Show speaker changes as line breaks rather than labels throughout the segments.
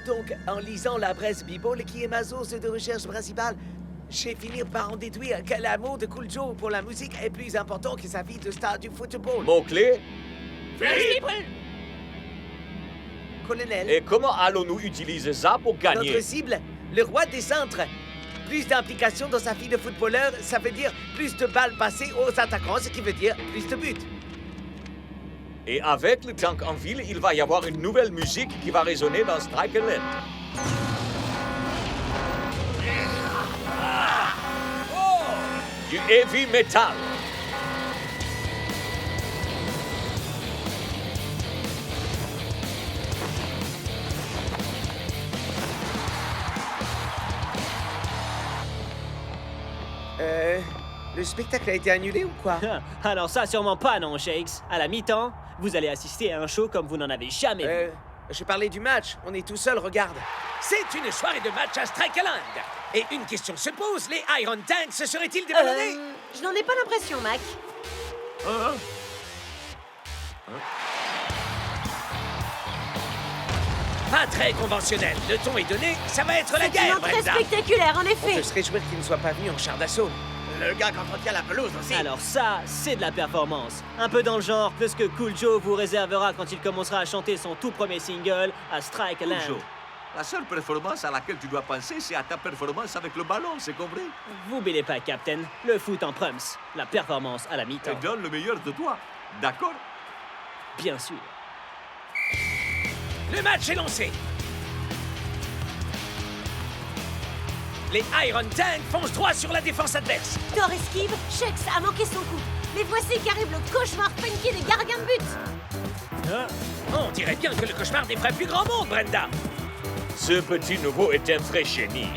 Donc, en lisant la presse Bible, qui est ma source de recherche principale, j'ai fini par en déduire que l'amour de Cool Joe pour la musique est plus important que sa vie de star du football.
Mot-clé?
Colonel,
Et comment allons-nous utiliser ça pour gagner?
notre cible, le roi des centres. Plus d'implication dans sa vie de footballeur, ça veut dire plus de balles passées aux attaquants, ce qui veut dire plus de buts.
Et avec le tank en ville, il va y avoir une nouvelle musique qui va résonner dans Strikerland. Du heavy metal.
Le spectacle a été annulé ou quoi?
Alors ça, sûrement pas, non, Shakes. À la mi-temps, vous allez assister à un show comme vous n'en avez jamais vu.
Je parlais du match. On est tout seul, regarde.
C'est une soirée de match à Strikerland. Et une question se pose, les Iron Tanks se seraient-ils déballonnés?
Je n'en ai pas l'impression, Mac.
Pas très conventionnel. Le ton est donné, ça va être la
C'est
guerre,
très
Brenda.
spectaculaire, en
On
effet.
peut se réjouir qu'il ne soit pas venu en char d'assaut.
Le gars qui entretient la pelouse aussi.
Alors ça, c'est de la performance. Un peu dans le genre que ce que Cool Joe vous réservera quand il commencera à chanter son tout premier single à Strikerland.
Joe, la seule performance à laquelle tu dois penser, c'est à ta performance avec le ballon, c'est compris?
Vous bêlez pas, Captain. Le foot en prums. La performance à la
Et
mi-temps.
donne le meilleur de toi, d'accord?
Bien sûr.
Le match est lancé. Les Iron Tanks foncent droit sur la défense adverse.
Thor esquive, Shakes a manqué son coup. Mais voici qu'arrive le cauchemar funky des gardiens de but.
On dirait bien que le cauchemar des vrais plus grands monde, Brenda.
Ce petit nouveau est un vrai génie.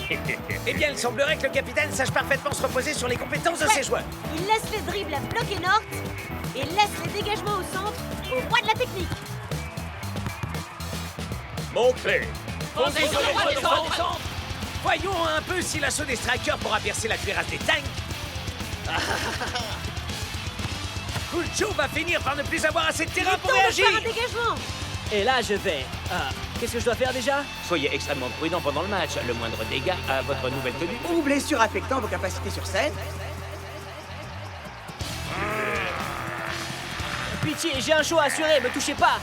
Eh bien, il semblerait que le capitaine sache parfaitement se reposer sur les compétences de ses joueurs.
Il laisse les dribbles à Block et North et laisse les dégagements au centre au roi de la technique.
Mot-clé.
Voyons un peu si l'assaut des Strikers pourra percer la cuirasse des tanks. Cool Joe va finir par ne plus avoir assez de terrain pour
Temps de
réagir.
faire un dégagement.
Et là, je vais... qu'est-ce que je dois faire déjà?
Soyez extrêmement prudent pendant le match. Le moindre dégât à votre nouvelle tenue.
Ou blessure affectant vos capacités sur scène.
Pitié, j'ai un show à assurer, me touchez pas!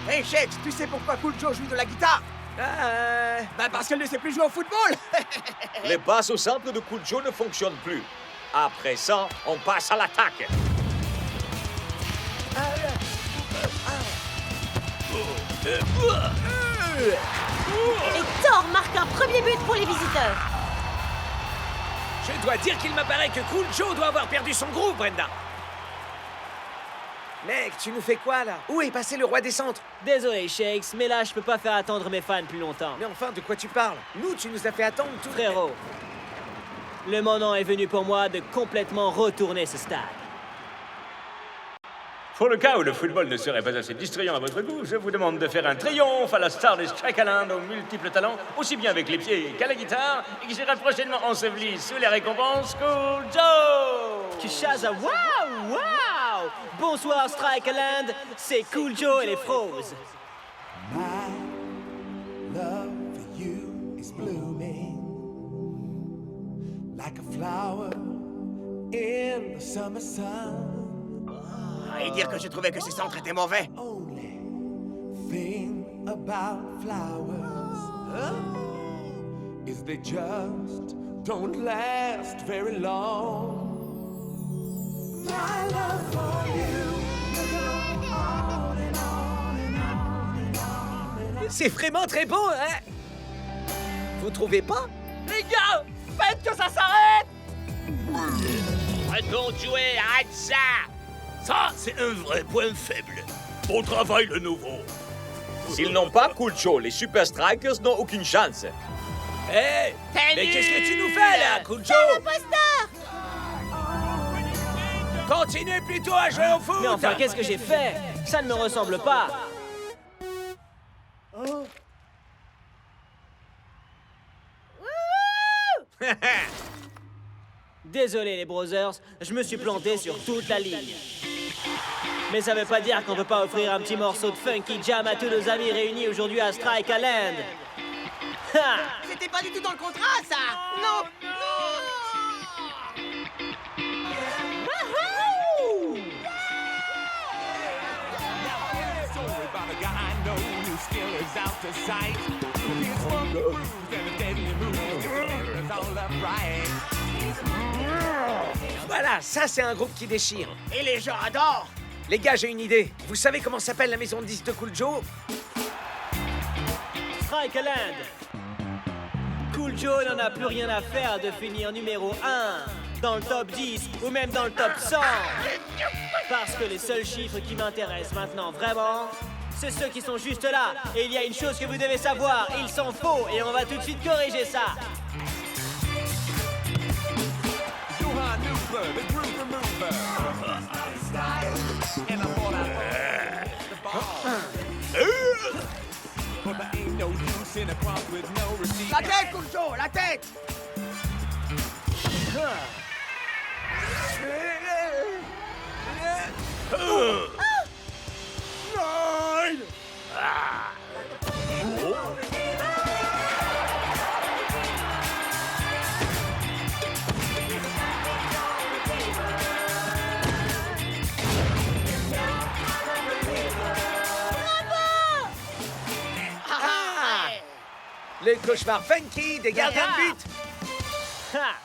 Hey Shakes, tu sais pourquoi Cool Joe joue de la guitare? Bah parce qu'elle ne sait plus jouer au football.
Les passes au centre de Cool Joe ne fonctionnent plus. Après ça, on passe à l'attaque.
Et Thor marque un premier but pour les visiteurs.
Je dois dire qu'il m'apparaît que Cool Joe doit avoir perdu son groupe, Brenda.
Mec, tu nous fais quoi, là? Où est passé le roi des centres?
Désolé, Shakes, mais là, je peux pas faire attendre mes fans plus longtemps.
Mais enfin, de quoi tu parles? Nous, tu nous as fait attendre tout...
Frérot, le moment est venu pour moi de complètement retourner ce stade.
Pour le cas où le football ne serait pas assez distrayant à votre goût, je vous demande de faire un triomphe à la star des Strikerland aux multiples talents, aussi bien avec les pieds qu'à la guitare, et qui sera prochainement enseveli sous les récompenses Cool Joe!
Kishaza, waouh, waouh! Bonsoir Strikerland, c'est Cool Joe et les Froze.
Love for you is blooming like a flower in the summer sun.
Et dire que je trouvais que ces centres étaient mauvais.
Only thing about flowers is they just don't last very long. My love for you will go on and on and on and on.
C'est vraiment très beau, hein?
Vous trouvez pas?
Les gars, faites que ça s'arrête!
Arrêtons de jouer, arrête ça!
Ça, c'est un vrai point faible. Bon travail, le nouveau.
S'ils n'ont pas Cool Joe, les Super Strikers n'ont aucune chance.
Hé! Mais qu'est-ce que tu nous fais, là, Cool Joe? Continuez plutôt à jouer au foot!
Mais enfin, qu'est-ce que j'ai fait? Ça ne me ressemble pas. Désolé les brothers, je me suis planté sur toute la ligne. Mais ça veut pas dire qu'on peut pas offrir un petit morceau de funky jam à tous nos amis réunis aujourd'hui à Strike Island. Ha!
C'était pas du tout dans le contrat, ça. Non.
Voilà, ça c'est un groupe qui déchire.
Et les gens adorent.
Les gars, j'ai une idée. Vous savez comment s'appelle la maison de disques de Cool Joe?
Strike Island. Cool Joe n'en a plus rien à faire de finir numéro 1 dans le top 10 ou même dans le top 100. Parce que les seuls chiffres qui m'intéressent maintenant vraiment, c'est ceux qui sont juste là. Et il y a une chose que vous devez savoir, ils sont faux et on va tout de suite corriger ça.
La tête, Cool Joe, la tête.
Le cauchemar funky des gardiens de but.
Ha!